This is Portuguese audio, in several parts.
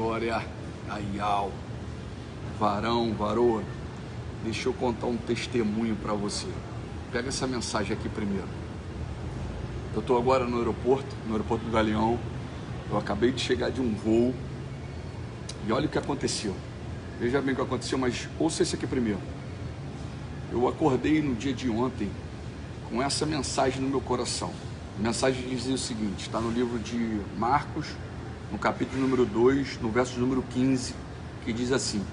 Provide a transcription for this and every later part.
glória a Iau. Varão, varoa, deixa eu contar um testemunho para você. Pega essa mensagem aqui primeiro. Eu estou agora no aeroporto do Galeão. Eu acabei de chegar de um voo e olha o que aconteceu. Veja bem o que aconteceu, mas ouça esse aqui primeiro. Eu acordei no dia de ontem com essa mensagem no meu coração. A mensagem dizia o seguinte, está no livro de Marcos, no capítulo número 2, no verso número 15, que diz assim: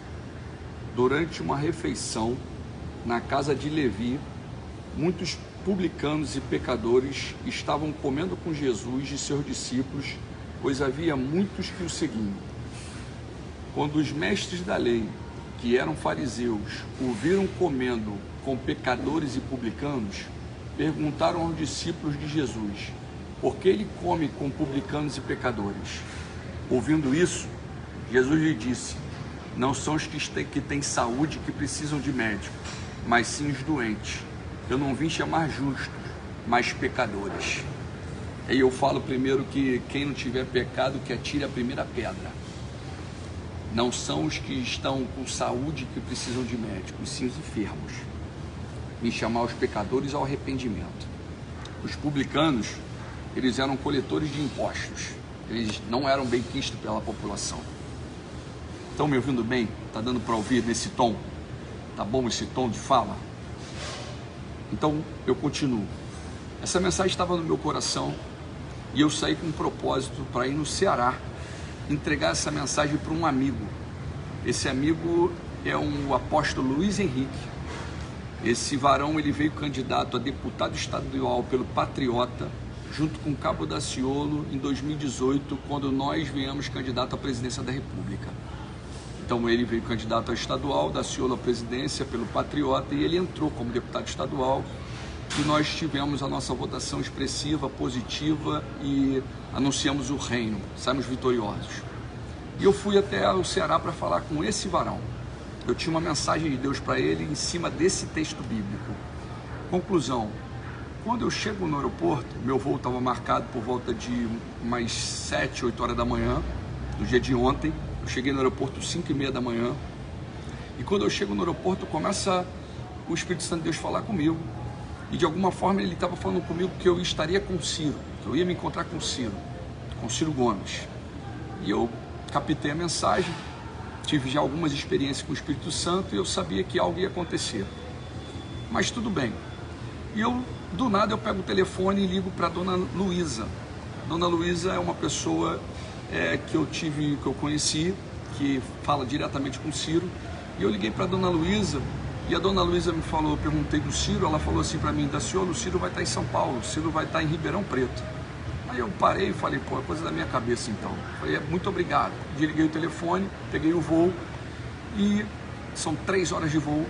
durante uma refeição na casa de Levi, muitos publicanos e pecadores estavam comendo com Jesus e seus discípulos, pois havia muitos que o seguiam. Quando os mestres da lei, que eram fariseus, o viram comendo com pecadores e publicanos, perguntaram aos discípulos de Jesus: por que ele come com publicanos e pecadores? Ouvindo isso, Jesus lhe disse: não são os que têm saúde que precisam de médico, mas sim os doentes. Eu não vim chamar justos, mas pecadores. E eu falo primeiro que quem não tiver pecado, que atire a primeira pedra. Não são os que estão com saúde que precisam de médico, e sim os enfermos. Vim chamar os pecadores ao arrependimento. Os publicanos, eles eram coletores de impostos. Eles não eram bem quistos pela população. Estão me ouvindo bem? Está dando para ouvir nesse tom? Tá bom esse tom de fala? Então, eu continuo. Essa mensagem estava no meu coração e eu saí com um propósito para ir no Ceará entregar essa mensagem para um amigo. Esse amigo é o apóstolo Luiz Henrique. Esse varão, ele veio candidato a deputado estadual pelo Patriota, junto com Cabo Daciolo, em 2018, quando nós viemos candidato à presidência da República. Então ele veio candidato a estadual, Daciolo à presidência pelo Patriota, e ele entrou como deputado estadual, e nós tivemos a nossa votação expressiva, positiva, e anunciamos o reino, saímos vitoriosos. E eu fui até o Ceará para falar com esse varão. Eu tinha uma mensagem de Deus para ele em cima desse texto bíblico. Conclusão: quando eu chego no aeroporto, meu voo estava marcado por volta de umas 7, 8 horas da manhã, no dia de ontem. Eu cheguei no aeroporto 5h30 da manhã. E quando eu chego no aeroporto, começa o Espírito Santo de Deus falar comigo. E de alguma forma ele estava falando comigo que eu estaria com Ciro, que eu ia me encontrar com Ciro Gomes. E eu captei a mensagem, tive já algumas experiências com o Espírito Santo e eu sabia que algo ia acontecer. Mas tudo bem. E eu, do nada, eu pego o telefone e ligo para a dona Luísa. Dona Luísa é uma pessoa que eu conheci, que fala diretamente com o Ciro. E eu liguei para a dona Luísa e a dona Luísa me falou, eu perguntei do Ciro, ela falou assim para mim: Daciolo, o Ciro vai estar em São Paulo, o Ciro vai estar em Ribeirão Preto. Aí eu parei e falei, pô, é coisa da minha cabeça então. Falei, muito obrigado. Desliguei o telefone, peguei o voo e são 3 horas de voo.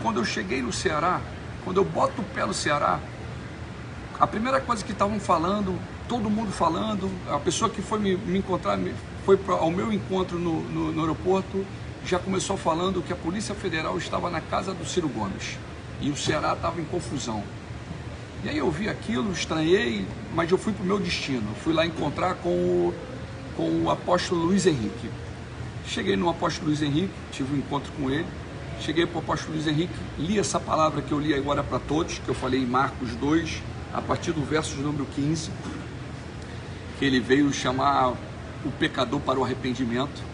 Quando eu cheguei no Ceará, quando eu boto o pé no Ceará, a primeira coisa que estavam falando, todo mundo falando, a pessoa que foi me encontrar, foi ao meu encontro no aeroporto, já começou falando que a Polícia Federal estava na casa do Ciro Gomes e o Ceará estava em confusão. E aí eu vi aquilo, estranhei, mas eu fui para o meu destino. Eu fui lá encontrar com o apóstolo Luiz Henrique. Cheguei no apóstolo Luiz Henrique, tive um encontro com ele. Cheguei para o apóstolo Luiz Henrique, li essa palavra que eu li agora para todos, que eu falei em Marcos 2, a partir do verso número 15, que ele veio chamar o pecador para o arrependimento.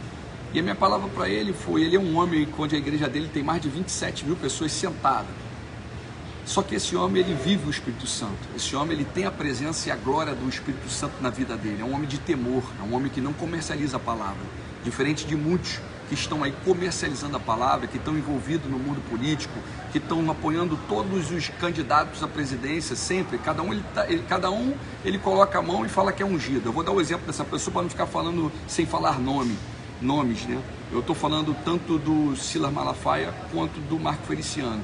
E a minha palavra para ele foi: ele é um homem onde a igreja dele tem mais de 27 mil pessoas sentadas. Só que esse homem, ele vive o Espírito Santo. Esse homem, ele tem a presença e a glória do Espírito Santo na vida dele. É um homem de temor, é um homem que não comercializa a palavra. Diferente de muitos que estão aí comercializando a palavra, que estão envolvidos no mundo político, que estão apoiando todos os candidatos à presidência, sempre. Cada um ele coloca a mão e fala que é ungido. Eu vou dar o exemplo dessa pessoa para não ficar falando sem falar nomes, né? Eu estou falando tanto do Silas Malafaia quanto do Marco Feliciano.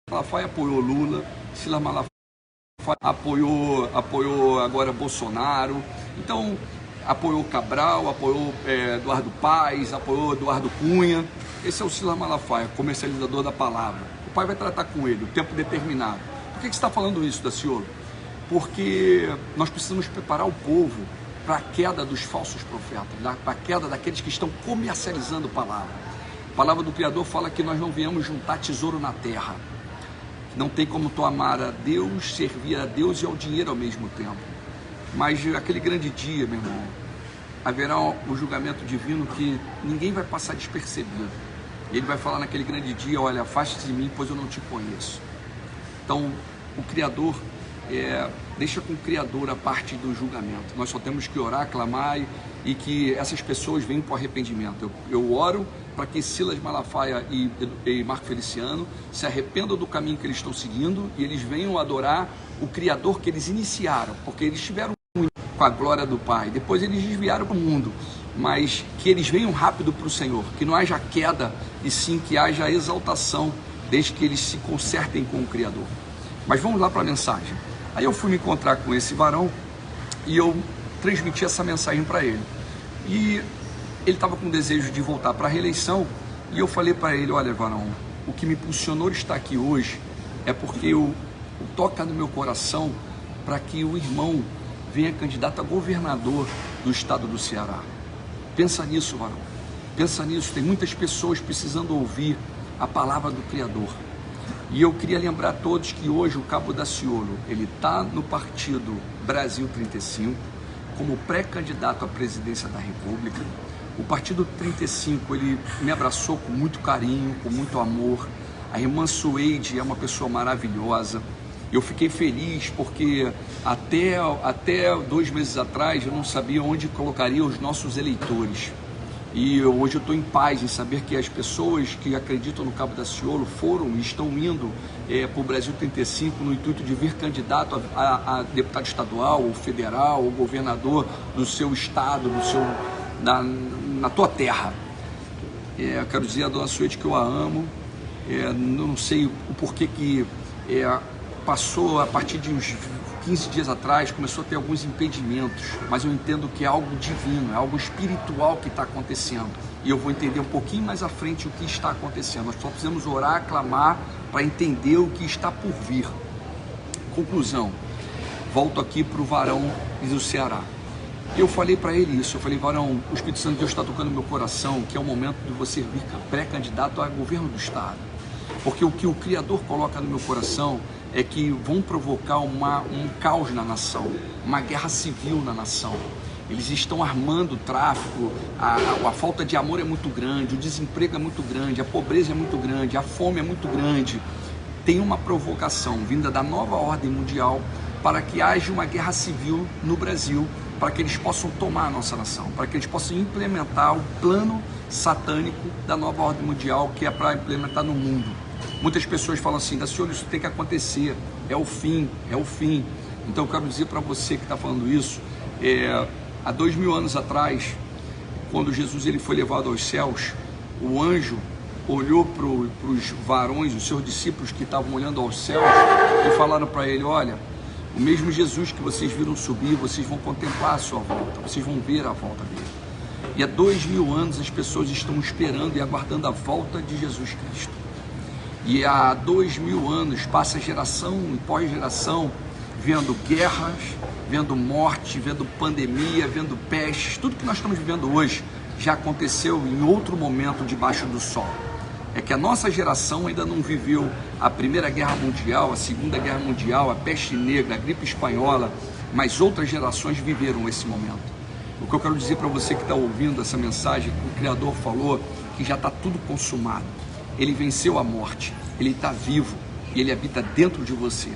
Malafaia apoiou Lula, Silas Malafaia apoiou agora Bolsonaro, então apoiou Cabral, apoiou Eduardo Paes, apoiou Eduardo Cunha. Esse é o Silas Malafaia, comercializador da palavra. O pai vai tratar com ele, o tempo determinado. Por que você está falando isso, Daciolo? Porque nós precisamos preparar o povo para a queda dos falsos profetas, para a queda daqueles que estão comercializando a palavra. A palavra do Criador fala que nós não viemos juntar tesouro na terra. Não tem como tu amar a Deus, servir a Deus e ao dinheiro ao mesmo tempo. Mas aquele grande dia, meu irmão, haverá um julgamento divino que ninguém vai passar despercebido. Ele vai falar naquele grande dia: olha, afaste-se de mim, pois eu não te conheço. Então, o Criador, deixa com o Criador a parte do julgamento. Nós só temos que orar, clamar e que essas pessoas venham para o arrependimento. Eu oro para que Silas Malafaia e Marco Feliciano se arrependam do caminho que eles estão seguindo e eles venham adorar o Criador que eles iniciaram, porque eles estiveram com a glória do Pai, depois eles desviaram para o mundo, mas que eles venham rápido para o Senhor, que não haja queda e sim que haja exaltação, desde que eles se consertem com o Criador. Mas vamos lá para a mensagem. Aí eu fui me encontrar com esse varão e eu transmiti essa mensagem para ele. E ele estava com desejo de voltar para a reeleição e eu falei para ele: olha, varão, o que me impulsionou a estar aqui hoje é porque toca no meu coração para que o irmão venha candidato a governador do estado do Ceará. Pensa nisso, varão. Pensa nisso. Tem muitas pessoas precisando ouvir a palavra do Criador. E eu queria lembrar a todos que hoje o Cabo Daciolo, ele está no partido Brasil 35, como pré-candidato à presidência da República. O partido 35, ele me abraçou com muito carinho, com muito amor. A irmã Sueide é uma pessoa maravilhosa. Eu fiquei feliz porque até 2 meses atrás eu não sabia onde colocaria os nossos eleitores. E hoje eu estou em paz em saber que as pessoas que acreditam no Cabo Daciolo foram e estão indo para o Brasil 35 no intuito de vir candidato a deputado estadual, ou federal, ou governador do seu estado, na tua terra. Eu quero dizer a dona Suede que eu a amo. Não sei o porquê que passou a partir de uns 15 dias atrás, começou a ter alguns impedimentos, mas eu entendo que é algo divino, é algo espiritual que está acontecendo. E eu vou entender um pouquinho mais à frente o que está acontecendo. Nós só precisamos orar, clamar, para entender o que está por vir. Conclusão, volto aqui para o varão do Ceará. Eu falei para ele isso, eu falei: varão, o Espírito Santo de Deus está tocando no meu coração, que é o momento de você vir pré-candidato a governo do estado. Porque o que o Criador coloca no meu coração é que vão provocar um caos na nação, uma guerra civil na nação. Eles estão armando o tráfico, a falta de amor é muito grande, o desemprego é muito grande, a pobreza é muito grande, a fome é muito grande. Tem uma provocação vinda da nova ordem mundial para que haja uma guerra civil no Brasil, para que eles possam tomar a nossa nação, para que eles possam implementar o plano satânico da nova ordem mundial, que é para implementar no mundo. Muitas pessoas falam assim: Daciolo, isso tem que acontecer, é o fim, é o fim. Então eu quero dizer para você que está falando isso, há 2000 anos atrás, quando Jesus ele foi levado aos céus, o anjo olhou para os varões, os seus discípulos que estavam olhando aos céus, e falaram para ele: olha, o mesmo Jesus que vocês viram subir, vocês vão contemplar a sua volta, vocês vão ver a volta dele. E há 2000 anos as pessoas estão esperando e aguardando a volta de Jesus Cristo. E há 2000 anos passa geração e pós-geração vendo guerras, vendo morte, vendo pandemia, vendo pestes. Tudo que nós estamos vivendo hoje já aconteceu em outro momento debaixo do sol. É que a nossa geração ainda não viveu a Primeira Guerra Mundial, a Segunda Guerra Mundial, a peste negra, a gripe espanhola, mas outras gerações viveram esse momento. O que eu quero dizer para você que está ouvindo essa mensagem, que o Criador falou que já está tudo consumado. Ele venceu a morte, ele está vivo e ele habita dentro de você.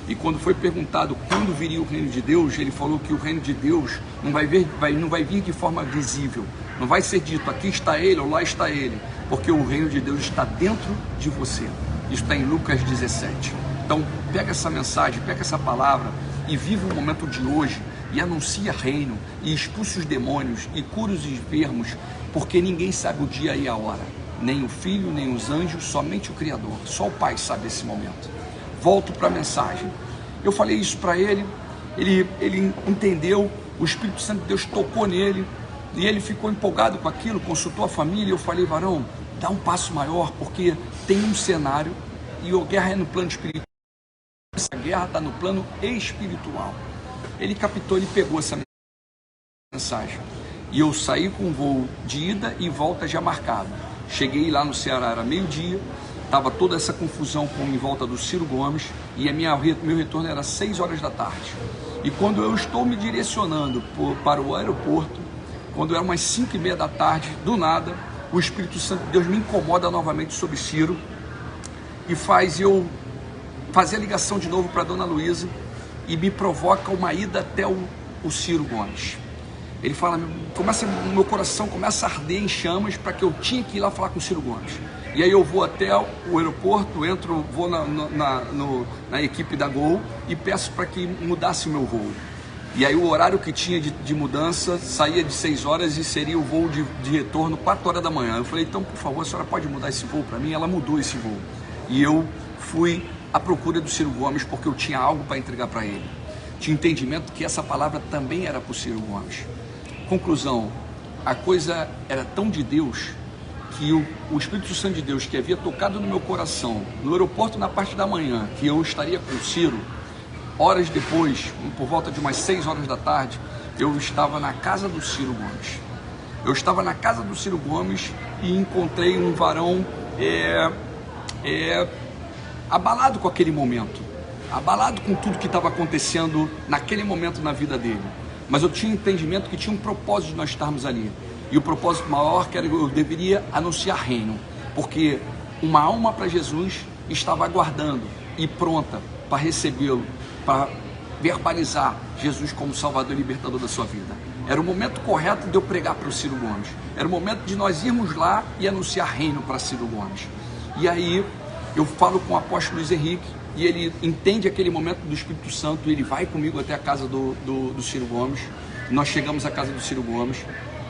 E quando foi perguntado quando viria o reino de Deus, ele falou que o reino de Deus não vai vir de forma visível. Não vai ser dito: aqui está ele ou lá está ele, porque o reino de Deus está dentro de você. Isso está em Lucas 17. Então pega essa mensagem, pega essa palavra e vive o momento de hoje e anuncia reino e expulse os demônios e cura os enfermos, porque ninguém sabe o dia e a hora. Nem o Filho, nem os anjos, somente o Criador. Só o Pai sabe esse momento. Volto para a mensagem. Eu falei isso para ele, ele entendeu, o Espírito Santo de Deus tocou nele, e ele ficou empolgado com aquilo, consultou a família, e eu falei: varão, dá um passo maior, porque tem um cenário, e a guerra é no plano espiritual, essa guerra está no plano espiritual. Ele captou, ele pegou essa mensagem. E eu saí com um voo de ida e volta já marcado. Cheguei lá no Ceará, era meio-dia, estava toda essa confusão em volta do Ciro Gomes, e meu retorno era 6 horas da tarde. E quando eu estou me direcionando para o aeroporto, quando era umas 5h30 da tarde, do nada, o Espírito Santo de Deus me incomoda novamente sobre Ciro e faz eu fazer a ligação de novo para a dona Luísa e me provoca uma ida até o Ciro Gomes. Ele fala, meu coração começa a arder em chamas para que eu tinha que ir lá falar com o Ciro Gomes. E aí eu vou até o aeroporto, vou na equipe da Gol e peço para que mudasse o meu voo. E aí o horário que tinha de mudança saía de 6 horas e seria o voo de retorno 4 horas da manhã. Eu falei, então por favor, a senhora pode mudar esse voo para mim? Ela mudou esse voo. E eu fui à procura do Ciro Gomes porque eu tinha algo para entregar para ele. Tinha entendimento que essa palavra também era para o Ciro Gomes. Conclusão, a coisa era tão de Deus que o Espírito Santo de Deus que havia tocado no meu coração, no aeroporto na parte da manhã, que eu estaria com o Ciro, horas depois, por volta de umas 6 horas da tarde, eu estava na casa do Ciro Gomes. Eu estava na casa do Ciro Gomes e encontrei um varão abalado com aquele momento, abalado com tudo que estava acontecendo naquele momento na vida dele. Mas eu tinha entendimento que tinha um propósito de nós estarmos ali. E o propósito maior que eu deveria anunciar reino, porque uma alma para Jesus estava aguardando e pronta para recebê-lo, para verbalizar Jesus como Salvador e Libertador da sua vida. Era o momento correto de eu pregar para o Ciro Gomes. Era o momento de nós irmos lá e anunciar reino para Ciro Gomes. E aí eu falo com o apóstolo Luiz Henrique e ele entende aquele momento do Espírito Santo e ele vai comigo até a casa do Ciro Gomes. Nós chegamos à casa do Ciro Gomes.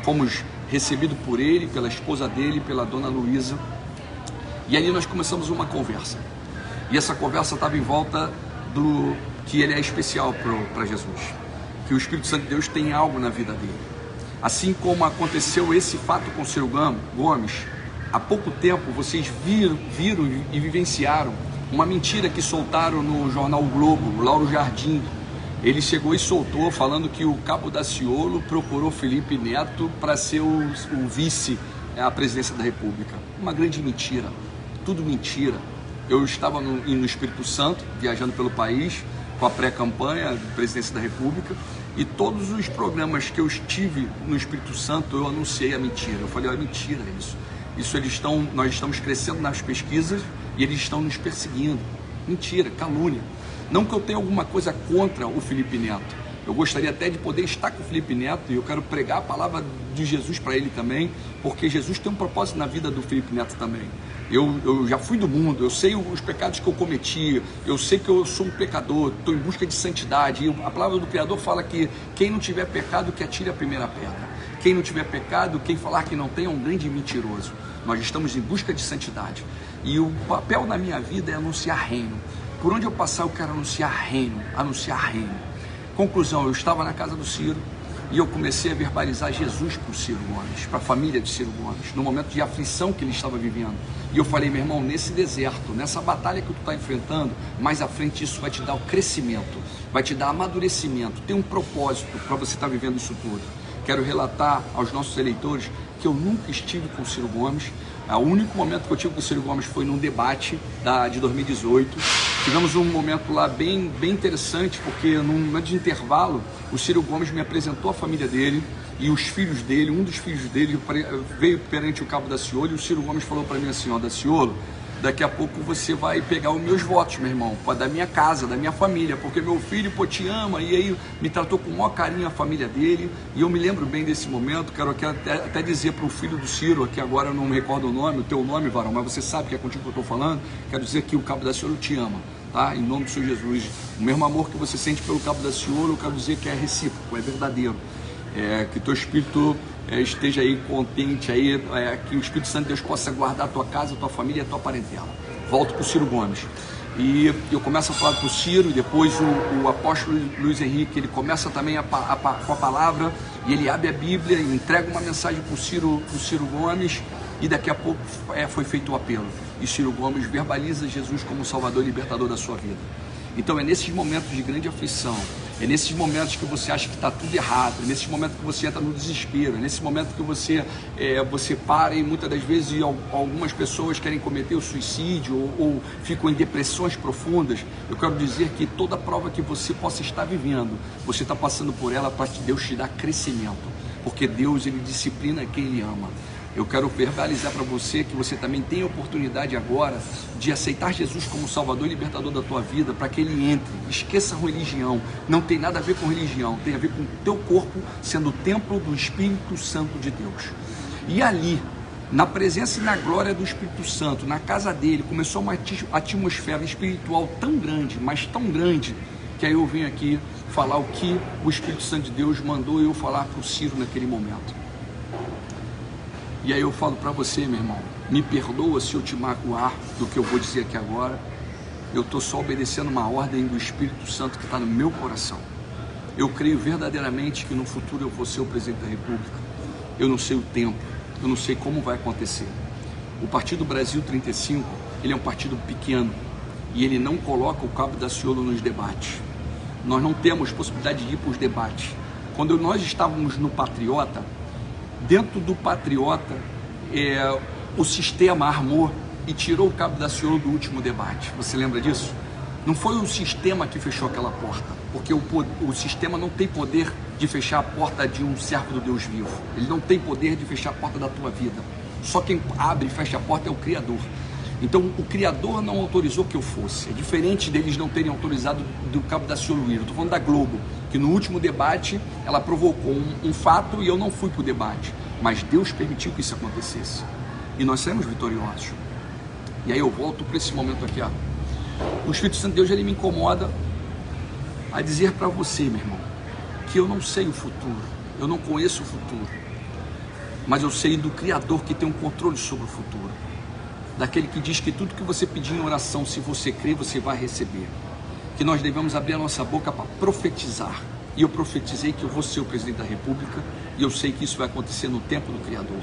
Fomos recebidos por ele, pela esposa dele, pela dona Luísa. E ali nós começamos uma conversa. E essa conversa estava em volta do que ele é especial para Jesus. Que o Espírito Santo de Deus tem algo na vida dele. Assim como aconteceu esse fato com o Ciro Gomes, há pouco tempo vocês viram e vivenciaram uma mentira que soltaram no jornal o Globo, o Lauro Jardim. Ele chegou e soltou falando que o Cabo Daciolo procurou Felipe Neto para ser o vice à presidência da República. Uma grande mentira, tudo mentira. Eu estava no Espírito Santo, viajando pelo país, com a pré-campanha de presidência da República, e todos os programas que eu estive no Espírito Santo, eu anunciei a mentira. Eu falei, mentira isso. Nós estamos crescendo nas pesquisas e eles estão nos perseguindo. Mentira, calúnia. Não que eu tenha alguma coisa contra o Felipe Neto. Eu gostaria até de poder estar com o Felipe Neto e eu quero pregar a palavra de Jesus para ele também, porque Jesus tem um propósito na vida do Felipe Neto também. Eu já fui do mundo, eu sei os pecados que eu cometi, eu sei que eu sou um pecador, estou em busca de santidade. E a palavra do Criador fala que quem não tiver pecado, que atire a primeira pedra. Quem não tiver pecado, quem falar que não tem é um grande mentiroso. Nós estamos em busca de santidade. E o papel na minha vida é anunciar reino. Por onde eu passar, eu quero anunciar reino, anunciar reino. Conclusão, eu estava na casa do Ciro e eu comecei a verbalizar Jesus para o Ciro Gomes, para a família de Ciro Gomes, no momento de aflição que ele estava vivendo. E eu falei, meu irmão, nesse deserto, nessa batalha que tu está enfrentando, mais à frente isso vai te dar o crescimento, vai te dar amadurecimento, tem um propósito para você estar vivendo isso tudo. Quero relatar aos nossos eleitores que eu nunca estive com o Ciro Gomes. O único momento que eu tive com o Ciro Gomes foi num debate de 2018. Tivemos um momento lá bem interessante, porque num momento de intervalo, o Ciro Gomes me apresentou a família dele e os filhos dele. Um dos filhos dele veio perante o Cabo Daciolo e o Ciro Gomes falou para mim assim, Daciolo, daqui a pouco você vai pegar os meus votos, meu irmão, da minha casa, da minha família, porque meu filho, te ama, e aí me tratou com o maior carinho a família dele, e eu me lembro bem desse momento. Quero até dizer para o filho do Ciro, que agora eu não me recordo o teu nome, varão, mas você sabe que é contigo que eu estou falando, quero dizer que o Cabo Daciolo te ama, tá? Em nome do Senhor Jesus, o mesmo amor que você sente pelo Cabo Daciolo, eu quero dizer que é recíproco, é verdadeiro, que teu espírito esteja aí contente, que o Espírito Santo de Deus possa guardar a tua casa, a tua família e a tua parentela. Volto para o Ciro Gomes. E eu começo a falar para o Ciro, e depois o apóstolo Luiz Henrique, ele começa também com a palavra, e ele abre a Bíblia e entrega uma mensagem para o Ciro Gomes, e daqui a pouco foi feito o apelo. E Ciro Gomes verbaliza Jesus como Salvador e Libertador da sua vida. Então é nesses momentos de grande aflição, É nesses momentos que você acha que está tudo errado, é nesses momentos que você entra no desespero, é nesse momento que você para e muitas das vezes algumas pessoas querem cometer o suicídio ou ficam em depressões profundas. Eu quero dizer que toda prova que você possa estar vivendo, você está passando por ela para que Deus te dê crescimento, porque Deus, Ele disciplina quem Ele ama. Eu quero verbalizar para você que você também tem a oportunidade agora de aceitar Jesus como Salvador e Libertador da tua vida, para que Ele entre. Esqueça a religião, não tem nada a ver com religião, tem a ver com o teu corpo sendo o templo do Espírito Santo de Deus. E ali, na presença e na glória do Espírito Santo, na casa dele, começou uma atmosfera espiritual tão grande, mas tão grande, que aí eu venho aqui falar o que o Espírito Santo de Deus mandou eu falar para o Ciro naquele momento. E aí eu falo para você, meu irmão, me perdoa se eu te magoar do que eu vou dizer aqui agora. Eu estou só obedecendo uma ordem do Espírito Santo que está no meu coração. Eu creio verdadeiramente que no futuro eu vou ser o presidente da República. Eu não sei o tempo, eu não sei como vai acontecer. O Partido Brasil 35, ele é um partido pequeno e ele não coloca o cabo da ciolo nos debates. Nós não temos possibilidade de ir para os debates. Quando nós estávamos no Patriota, dentro do Patriota, o sistema armou e tirou o cabo da ciolo do último debate. Você lembra disso? Não foi o sistema que fechou aquela porta, porque o sistema não tem poder de fechar a porta de um servo do Deus vivo. Ele não tem poder de fechar a porta da tua vida. Só quem abre e fecha a porta é o Criador. Então o Criador não autorizou que eu fosse. É diferente deles não terem autorizado do cabo da ciolo ir. Eu estou falando da Globo, que no último debate ela provocou um fato e eu não fui para o debate, mas Deus permitiu que isso acontecesse e nós saímos vitoriosos. E aí eu volto para esse momento aqui, ó. O Espírito Santo de Deus, ele me incomoda a dizer para você, meu irmão, que eu não sei o futuro, eu não conheço o futuro, mas eu sei do Criador que tem um controle sobre o futuro, daquele que diz que tudo que você pedir em oração, se você crer, você vai receber. Que nós devemos abrir a nossa boca para profetizar. E eu profetizei que eu vou ser o presidente da República, e eu sei que isso vai acontecer no tempo do Criador.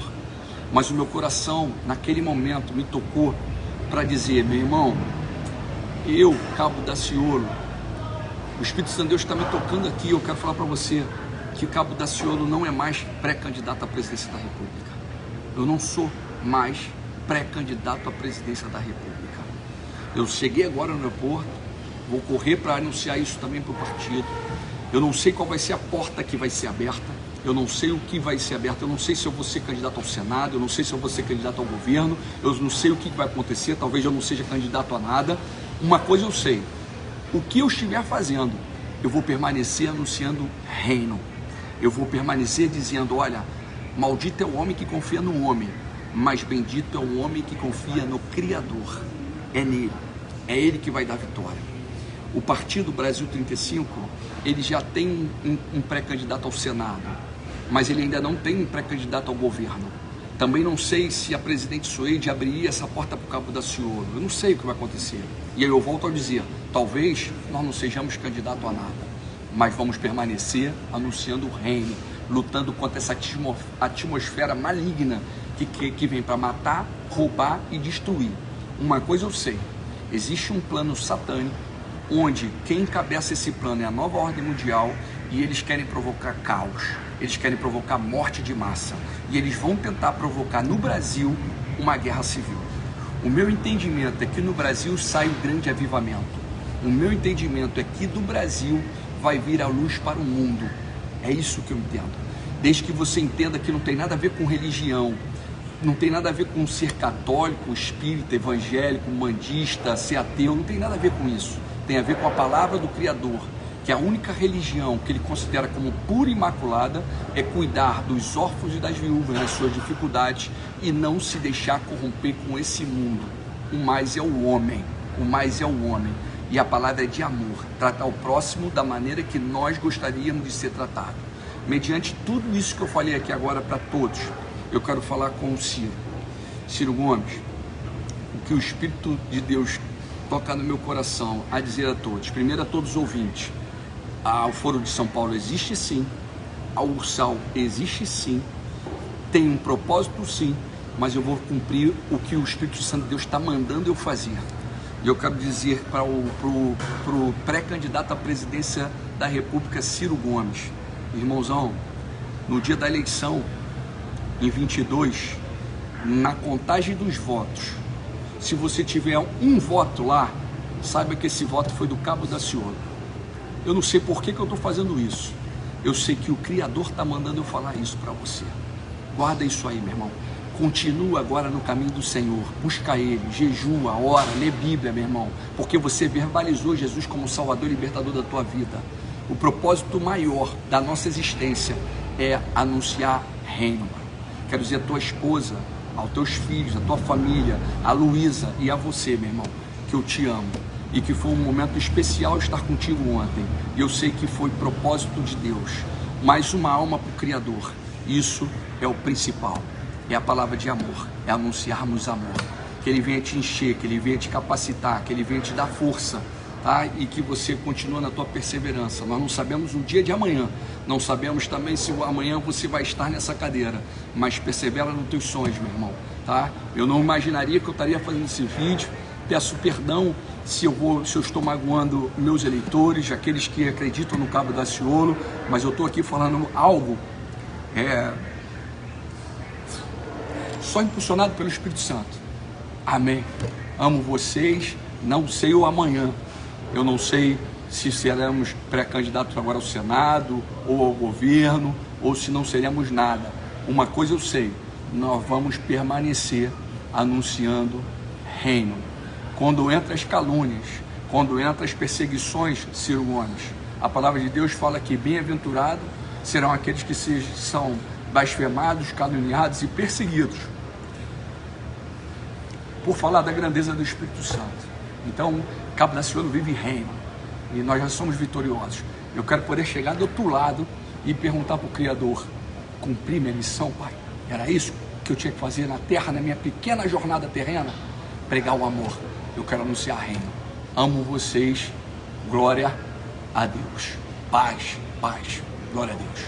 Mas o meu coração, naquele momento, me tocou para dizer, meu irmão, eu, cabo da ciolo, o Espírito Santo de Deus está me tocando aqui, eu quero falar para você que o cabo da ciolo não é mais pré-candidato à presidência da República. Eu não sou mais pré-candidato à presidência da República. Eu cheguei agora no aeroporto, vou correr para anunciar isso também para o partido. Eu não sei qual vai ser a porta que vai ser aberta, eu não sei o que vai ser aberto, eu não sei se eu vou ser candidato ao Senado, eu não sei se eu vou ser candidato ao governo, eu não sei o que vai acontecer, talvez eu não seja candidato a nada. Uma coisa eu sei, o que eu estiver fazendo, eu vou permanecer anunciando reino. Eu vou permanecer dizendo, olha, maldito é o homem que confia no homem, mas bendito é o homem que confia no Criador. É nele, é ele que vai dar vitória. O Partido Brasil 35, ele já tem um pré-candidato ao Senado, mas ele ainda não tem um pré-candidato ao governo. Também não sei se a presidente Suede abriria essa porta para o cabo da ciolo. Eu não sei o que vai acontecer. E aí eu volto a dizer, talvez nós não sejamos candidatos a nada, mas vamos permanecer anunciando o reino, lutando contra essa atmosfera maligna que vem para matar, roubar e destruir. Uma coisa eu sei, existe um plano satânico, onde quem encabeça esse plano é a nova ordem mundial, e eles querem provocar caos, eles querem provocar morte de massa, e eles vão tentar provocar no Brasil uma guerra civil. O meu entendimento é que no Brasil sai o grande avivamento. O meu entendimento é que do Brasil vai vir a luz para o mundo. É isso que eu entendo. Desde que você entenda que não tem nada a ver com religião, não tem nada a ver com ser católico, espírita, evangélico, mandista, ser ateu, não tem nada a ver com isso. Tem a ver com a palavra do Criador, que a única religião que ele considera como pura e imaculada é cuidar dos órfãos e das viúvas nas suas dificuldades e não se deixar corromper com esse mundo. O mais é o homem, o mais é o homem. E a palavra é de amor, tratar o próximo da maneira que nós gostaríamos de ser tratado. Mediante tudo isso que eu falei aqui agora para todos, eu quero falar com o Ciro Gomes, o que o Espírito de Deus toca no meu coração a dizer a todos. Primeiro, a todos os ouvintes, o Foro de São Paulo existe sim, a Ursal existe sim, tem um propósito sim, mas eu vou cumprir o que o Espírito Santo de Deus está mandando eu fazer. E eu quero dizer para o pré-candidato à presidência da República, Ciro Gomes: irmãozão, no dia da eleição, em 22, na contagem dos votos, se você tiver um voto lá, saiba que esse voto foi do Cabo Daciolo. Eu não sei por que eu estou fazendo isso. Eu sei que o Criador está mandando eu falar isso para você. Guarda isso aí, meu irmão. Continua agora no caminho do Senhor. Busca Ele, jejua, ora, lê Bíblia, meu irmão. Porque você verbalizou Jesus como Salvador e Libertador da tua vida. O propósito maior da nossa existência é anunciar reino. Quero dizer a tua esposa, aos teus filhos, a tua família, a Luísa e a você, meu irmão, que eu te amo. E que foi um momento especial estar contigo ontem. E eu sei que foi propósito de Deus. Mais uma alma para o Criador. Isso é o principal. É a palavra de amor. É anunciarmos amor. Que Ele venha te encher, que Ele venha te capacitar, que Ele venha te dar força. Tá? E que você continue na tua perseverança. Nós não sabemos o dia de amanhã. Não sabemos também se amanhã você vai estar nessa cadeira. Mas persevera nos teus sonhos, meu irmão. Tá? Eu não imaginaria que eu estaria fazendo esse vídeo. Peço perdão se eu estou magoando meus eleitores, aqueles que acreditam no Cabo Daciolo, mas eu estou aqui falando algo só impulsionado pelo Espírito Santo. Amém. Amo vocês, não sei o amanhã. Eu não sei se seremos pré-candidatos agora ao Senado, ou ao governo, ou se não seremos nada. Uma coisa eu sei, nós vamos permanecer anunciando reino. Quando entra as calúnias, quando entra as perseguições, Ciro Gomes, a palavra de Deus fala que bem-aventurados serão aqueles que são blasfemados, caluniados e perseguidos por falar da grandeza do Espírito Santo. Então, Cabo Daciolo vive reino e nós já somos vitoriosos. Eu quero poder chegar do outro lado e perguntar para o Criador: cumpri minha missão, Pai? Era isso que eu tinha que fazer na terra, na minha pequena jornada terrena? Pregar o amor. Eu quero anunciar reino. Amo vocês. Glória a Deus. Paz, paz. Glória a Deus.